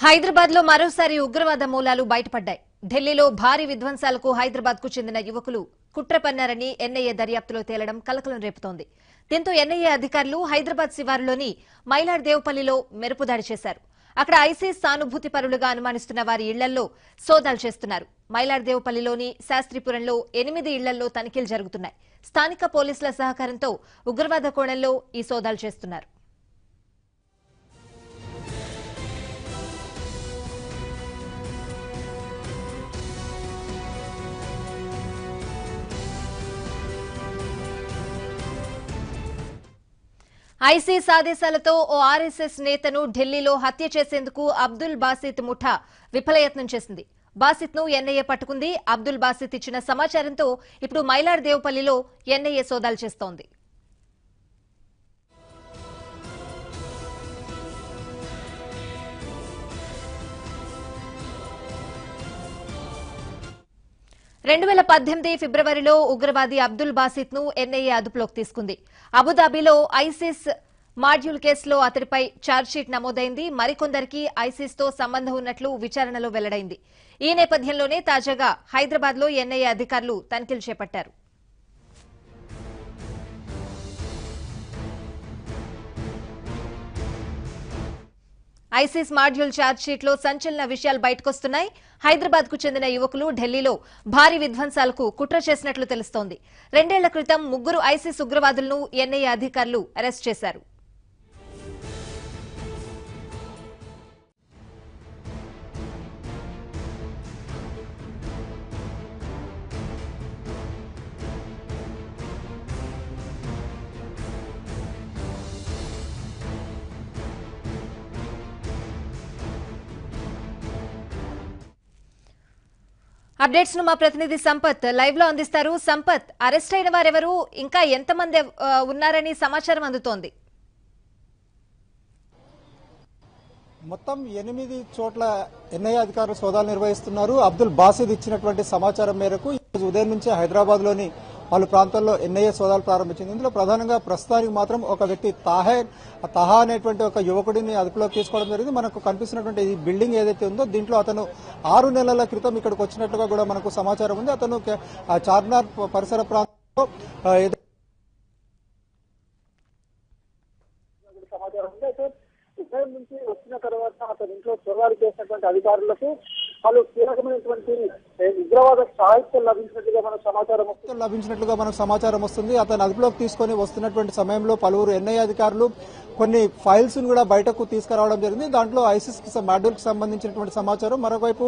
హైదరాబాద్ లో మరోసారి ఉగ్రవాద మూలాలు బయటపడ్డాయి. ఢిల్లీలో భారీ విధ్వంసాలకు హైదరాబాద్ కు చెందిన యువకులు కుట్ర పన్నారని ఎన్ఐఏ దర్యాప్తులో తేలడం కలకలం రేపుతోంది. దీంతో ఎన్ఐఏ అధికారులు హైదరాబాద్ శివారులోని మైలార్దేవ్పల్లిలో మెరుపుదాడి చేశారు. అక్కడ ఐసిస్ సానుభూతి పరులుగా అనుమానిస్తున్న వారి ఇళ్లల్లో సోదాలు చేస్తున్నారు. మైలార్దేవ్పల్లిలోని శాస్త్రిపురంలో 8 ఇళ్లలో తనిఖీలు జరుగుతున్నాయి. స్థానిక పోలీసుల సహకారంతో ఉగ్రవాద కోణంలో ఈ సోదాలు చేస్తున్నారు. ఐసిస్ ఆదేశాలతో ఓ ఆర్ఎస్ఎస్ నేతను ఢిల్లీలో హత్య చేసేందుకు అబ్దుల్ బాసిత్ ముఠా విఫలయత్నం చేసింది. బాసిత్ ను ఎన్ఐఏ పట్టుకుంది. అబ్దుల్ బాసిత్ ఇచ్చిన సమాచారంతో ఇప్పుడు మైలార్దేవ్పల్లిలో ఎన్ఐఏ సోదాలు చేస్తోంది. ఫిబ్రవరిలో ఉగ్రవాది అబ్దుల్ బాసిత్ ను ఎన్ఐఏ అదుపులోకి తీసుకుంది. అబుదాబిలో ఐసిస్ మాడ్యూల్ కేసులో అతడిపై ఛార్జ్షీట్ నమోదైంది. మరికొందరికి ఐసిస్ తో సంబంధం ఉన్నట్లు విచారణలో వెల్లడైంది. ఈ నేపథ్యంలోనే తాజాగా హైదరాబాద్ లో ఎన్ఐఏ అధికారులు తనిఖీలు చేపట్టారు. ఐసిస్ మాడ్యూల్ ఛార్జ్షీట్ లో సంచలన విషయాలు బయటకొస్తున్నాయి. హైదరాబాద్ కు చెందిన యువకులు ఢిల్లీలో భారీ విధ్వంసాలకు కుట్ర చేసినట్లు తెలుస్తోంది. 2 ఏళ్ల క్రితం 3 ఐసిస్ ఉగ్రవాదులను ఎన్ఐఏ అధికారులు అరెస్ట్ చేశారు. అప్డేట్స్ ను మా ప్రతినిధి సంపత్ లైవ్ లో అందిస్తారు. సంపత్, అరెస్ట్ అయిన వారెవరు, ఇంకా ఎంతమంది ఉన్నారని సమాచారం అందుతోంది? మొత్తం 8 చోట్ల ఎన్ఐఏ అధికారులు సోదాలు నిర్వహిస్తున్నారు. అబ్దుల్ బాసిద్ ఇచ్చినటువంటి సమాచారం మేరకు ఈరోజు ఉదయం నుంచే హైదరాబాద్ లోని పలు ప్రాంతాల్లో ఎన్ఐఏ సోదాలు ప్రారంభించింది. ఇందులో ప్రధానంగా ప్రస్తుతానికి మాత్రం ఒక వ్యక్తి తహా అనేటువంటి ఒక యువకుడిని అదుపులోకి తీసుకోవడం జరిగింది. మనకు కనిపిస్తున్నటువంటి ఈ బిల్డింగ్ ఏదైతే ఉందో దీంట్లో అతను 6 నెలల క్రితం ఇక్కడికి వచ్చినట్లుగా కూడా మనకు సమాచారం ఉంది. అతను చార్మినార్ పరిసర ప్రాంతంలో సమాచారం ఉంది. అయితే ఉదయం నుంచి వచ్చిన తర్వాత అతని ఇంట్లో చొరబాటు చేసినటువంటి అధికారులకు పలు కీలకమైనటువంటి ఉగ్రవాద సాహిత్యం లభించినట్లుగా మనకు సమాచారం వస్తుంది. అతను అదుపులోకి తీసుకొని వస్తున్నటువంటి సమయంలో పలువురు ఎన్ఐఏ అధికారులు కొన్ని ఫైల్స్ ను కూడా బయటకు తీసుకురావడం జరిగింది. దాంట్లో ఐసిస్ మాడ్యూల్ కి సంబంధించినటువంటి సమాచారం, మరోవైపు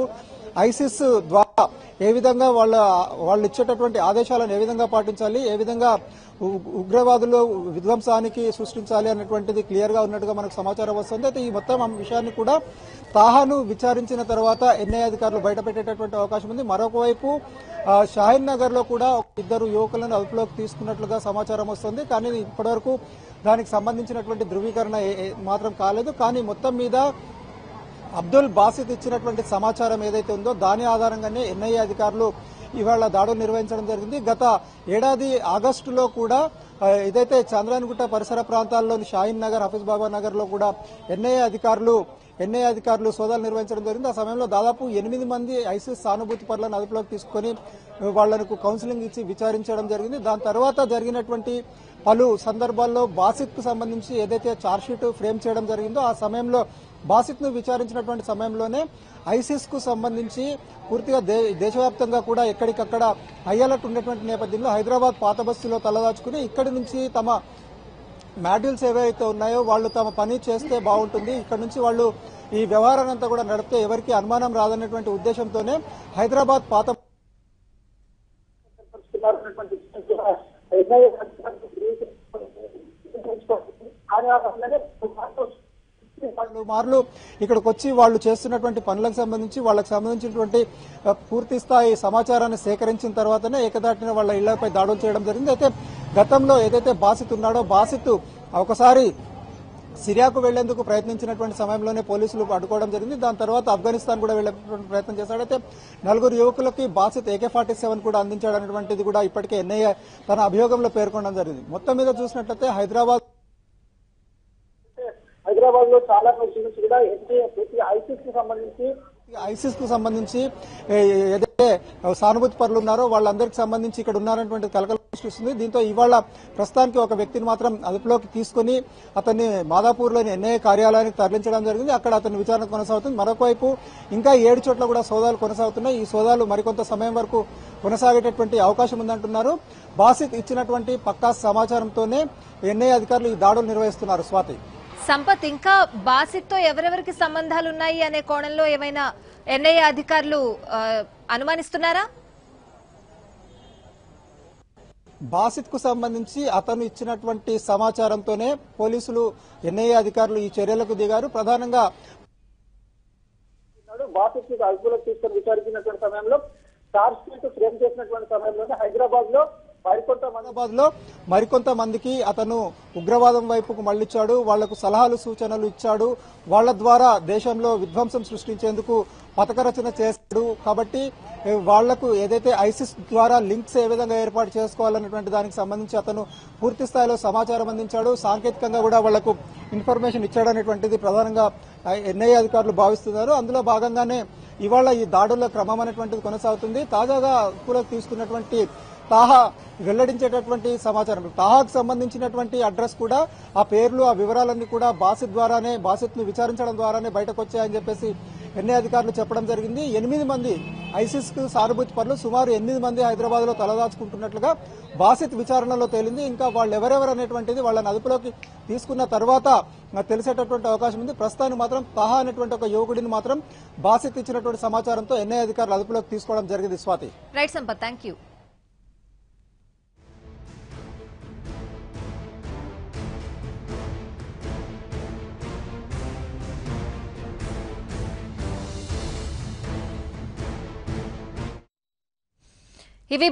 ఐసిస్ ద్వారా ఏ విధంగా వాళ్ళు ఇచ్చేటటువంటి ఆదేశాలను ఏ విధంగా పాటించాలి, ఏ విధంగా ఉగ్రవాదులు విధ్వంసానికి సృష్టించాలి అనేటువంటిది క్లియర్ గా ఉన్నట్టుగా మనకు సమాచారం వస్తుంది. అయితే ఈ మొత్తం విషయాన్ని కూడా తాహాను విచారించిన తర్వాత ఎన్ఐఏ అధికారులు బయటపెట్టేటటువంటి అవకాశం ఉంది. మరొక వైపు షాహీన్ నగర్ లో కూడా 2 యువకులను అదుపులోకి తీసుకున్నట్లుగా సమాచారం వస్తుంది. కానీ ఇప్పటివరకు దానికి సంబంధించినటువంటి ధృవీకరణ మాత్రం కాలేదు. కానీ మొత్తం మీద అబ్దుల్ బాసిద్ ఇచ్చినటువంటి సమాచారం ఏదైతే ఉందో దాని ఆధారంగానే ఎన్ఐఏ అధికారులు ఇవాళ దాడులు నిర్వహించడం జరిగింది. గత ఏడాది ఆగస్టులో కూడా ఏదైతే చంద్రాయణగుట్ట పరిసర ప్రాంతాల్లోని షాహీన్ నగర్, హఫీజ్ బాబా నగర్ లో కూడా ఎన్ఐఏ అధికారులు సోదాలు నిర్వహించడం జరిగింది. ఆ సమయంలో దాదాపు 8 మంది ఐసిస్ సానుభూతి పరులను అదుపులోకి తీసుకుని వాళ్లకు కౌన్సిలింగ్ ఇచ్చి విచారించడం జరిగింది. దాని తర్వాత జరిగినటువంటి పలు సందర్భాల్లో బాసిత్ కు సంబంధించి ఏదైతే ఛార్జ్షీట్ ఫ్రేమ్ చేయడం జరిగిందో ఆ సమయంలో బాసిత్ ను విచారించినటువంటి సమయంలోనే ఐసిస్ కు సంబంధించి పూర్తిగా దేశవ్యాప్తంగా కూడా ఎక్కడికక్కడ హై అలర్ట్ ఉన్నటువంటి నేపథ్యంలో హైదరాబాద్ పాత బస్సులో తలదాచుకుని ఇక్కడి నుంచి తమ మాడ్యూల్స్ ఏవైతే ఉన్నాయో వాళ్ళు తమ పని చేస్తే బాగుంటుంది, ఇక్కడ నుంచి వాళ్ళు ఈ వ్యవహారాన్ని అంతా కూడా నడిపితే ఎవరికి అనుమానం రాదన్నటువంటి ఉద్దేశంతోనే హైదరాబాద్ పాత మార్లు ఇక్కడికి వచ్చి వాళ్ళు చేస్తున్నటువంటి పనులకు సంబంధించి వాళ్ళకి సంబంధించినటువంటి పూర్తి స్థాయి సమాచారాన్ని సేకరించిన తర్వాతనే ఏకదాటిన వాళ్ళ ఇళ్లపై దాడులు చేయడం జరిగింది. అయితే గతంలో ఏదైతే బాసిత్ ఉన్నాడో బాసిత్ ఒకసారి సిరియాకు వెళ్లేందుకు ప్రయత్నించినటువంటి సమయంలోనే పోలీసులు అడ్డుకోవడం జరిగింది. దాని తర్వాత ఆఫ్ఘనిస్తాన్ కూడా వెళ్లేటువంటి ప్రయత్నం చేశాడు. అయితే 4 యువకులకి బాసిత్ AK-47 కూడా అందించాడనేటువంటిది కూడా ఇప్పటికే ఎన్ఐఏ తన అభియోగంలో పేర్కొనడం జరిగింది. మొత్తం మీద చూసినట్లయితే హైదరాబాద్ హైదరాబాద్ లో చాలా నుంచి కూడా ఐసిస్ కు సంబంధించి ఏదైతే సానుభూతి పరులు ఉన్నారో వాళ్ళందరికీ సంబంధించి ఇక్కడ ఉన్నారనేటువంటి కలకలం సృష్టిస్తుంది. దీంతో ఇవాళ ప్రస్తుతానికి ఒక వ్యక్తిని మాత్రం అదుపులోకి తీసుకుని అతన్ని మాదాపూర్లోని ఎన్ఐఏ కార్యాలయానికి తరలించడం జరిగింది. అక్కడ అతని విచారణ కొనసాగుతుంది. మరొకవైపు ఇంకా 7 చోట్ల కూడా సోదాలు కొనసాగుతున్నాయి. ఈ సోదాలు మరికొంత సమయం వరకు కొనసాగేటటువంటి అవకాశం ఉందంటున్నారు. బాసిత్ ఇచ్చినటువంటి పక్కా సమాచారంతోనే ఎన్ఐఏ అధికారులు ఈ దాడులు నిర్వహిస్తున్నారు. స్వాతి, సంపత్, ఇంకా బాసిత్ తో ఎవరెవరికి సంబంధాలు ఉన్నాయి అనే కోణంలో ఏమైనా ఎన్ఐఏ అధికారులు అనుమానిస్తున్నారా? బాసిత్ కు సంబంధించి అతను ఇచ్చినటువంటి సమాచారంతోనే పోలీసులు ఎన్ఐఏ అధికారులు ఈ చర్యలకు దిగారు. ప్రధానంగా బాసిత్ అదుపులోకి తీసుకొని విచారించినటువంటి సమయంలో చార్జ్ షీట్ ఫ్రేమ్ చేసినటువంటి సమయంలోనే హైదరాబాద్ లో మరికొంతమందికి అతను ఉగ్రవాదం వైపుకు మళ్లించాడు. వాళ్లకు సలహాలు సూచనలు ఇచ్చాడు. వాళ్ల ద్వారా దేశంలో విధ్వంసం సృష్టించేందుకు పథక రచన చేశాడు. కాబట్టి వాళ్లకు ఏదైతే ఐసిస్ ద్వారా లింక్స్ ఏ విధంగా ఏర్పాటు చేసుకోవాలన్నటువంటి దానికి సంబంధించి అతను పూర్తి స్థాయిలో సమాచారం అందించాడు. సాంకేతికంగా కూడా వాళ్లకు ఇన్ఫర్మేషన్ ఇచ్చాడనేటువంటిది ప్రధానంగా ఎన్ఐఏ అధికారులు భావిస్తున్నారు. అందులో భాగంగానే ఇవాళ ఈ దాడుల క్రమం అనేటువంటిది కొనసాగుతుంది. తాజాగా అదుపులోకి తీసుకున్నటువంటి తాహా వెల్లడించేటటువంటి సమాచారం, తాహాకు సంబంధించినటువంటి అడ్రస్ కూడా, ఆ పేర్లు, ఆ వివరాలన్నీ కూడా బాసిత్ ను విచారించడం ద్వారానే బయటకు వచ్చాయని చెప్పేసి ఎన్ఐఏ అధికారులు చెప్పడం జరిగింది. 8 మంది ఐసిస్ కు సానుభూతి పరులు, సుమారు 8 మంది హైదరాబాద్ లో తలదాచుకుంటున్నట్లుగా బాసిత్ విచారణలో తేలింది. ఇంకా వాళ్ళు ఎవరెవరు అనేటువంటిది వాళ్ళని అదుపులోకి తీసుకున్న తర్వాత తెలిసేటటువంటి అవకాశం ఉంది. ప్రస్తుతానికి మాత్రం తాహా అనేటువంటి ఒక యువకుడిని మాత్రం బాసిత్ ఇచ్చినటువంటి సమాచారంతో ఎన్ఐఏ అధికారులు అదుపులోకి తీసుకోవడం జరిగింది. Swathi, right Sampath, thank you. ఇవి